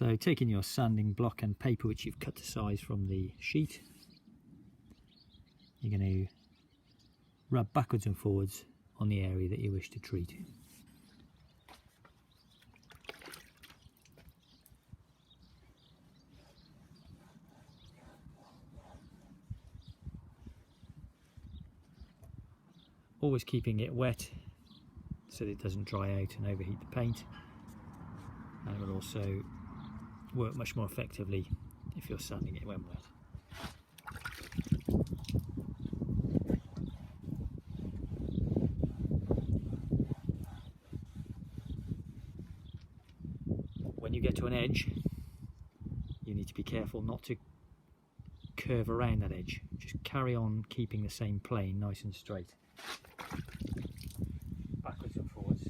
So taking your sanding block and paper which you've cut to size from the sheet, you're going to rub backwards and forwards on the area that you wish to treat. Always keeping it wet so that it doesn't dry out and overheat the paint, and it will also work much more effectively if you're sanding it when wet. When you get to an edge, you need to be careful not to curve around that edge. Just carry on keeping the same plane nice and straight. Backwards and forwards.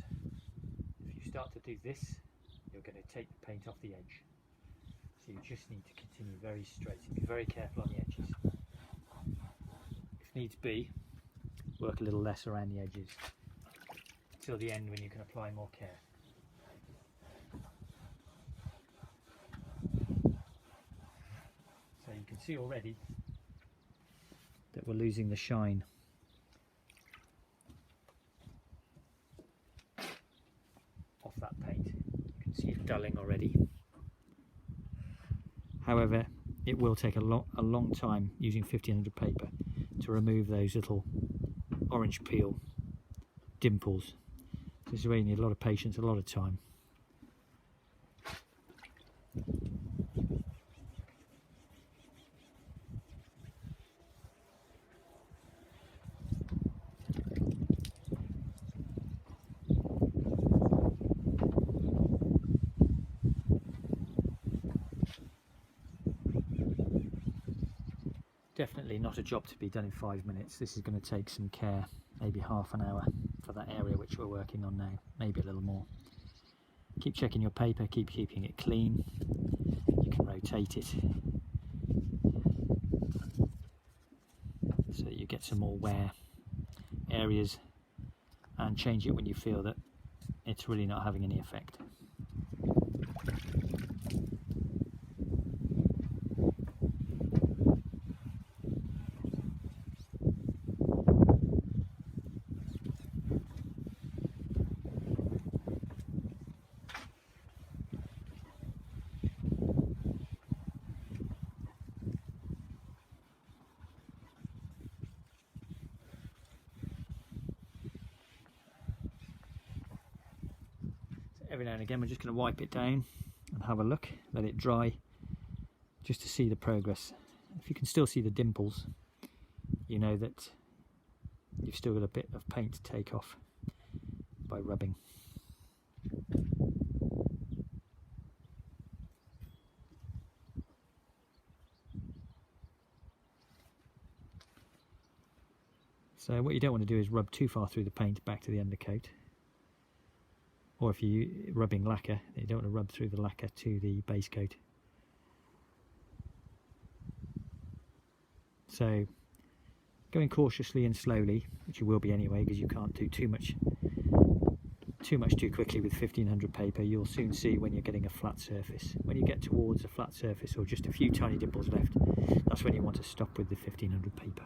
If you start to do this, you're going to take the paint off the edge. So you just need to continue very straight and be very careful on the edges. If needs be, work a little less around the edges till the end when you can apply more care. So you can see already that we're losing the shine off that paint. You can see it dulling already. However, it will take a long time using 1500 paper to remove those little orange peel dimples. This is where you need a lot of patience, a lot of time. Definitely not a job to be done in 5 minutes. This is going to take some care, maybe half an hour for that area which we're working on now, maybe a little more. Keep checking your paper, keep keeping it clean. You can rotate it so that you get some more wear areas, and change it when you feel that it's really not having any effect. Every now and again we're just going to wipe it down and have a look, let it dry, just to see the progress. If you can still see the dimples, you know that you've still got a bit of paint to take off by rubbing. So what you don't want to do is rub too far through the paint back to the undercoat. Or if you're rubbing lacquer, you don't want to rub through the lacquer to the base coat. So going cautiously and slowly, which you will be anyway because you can't do too much too quickly with 1500 paper. You'll soon see when you're getting a flat surface. When you get towards a flat surface or just a few tiny dimples left, that's when you want to stop with the 1500 paper.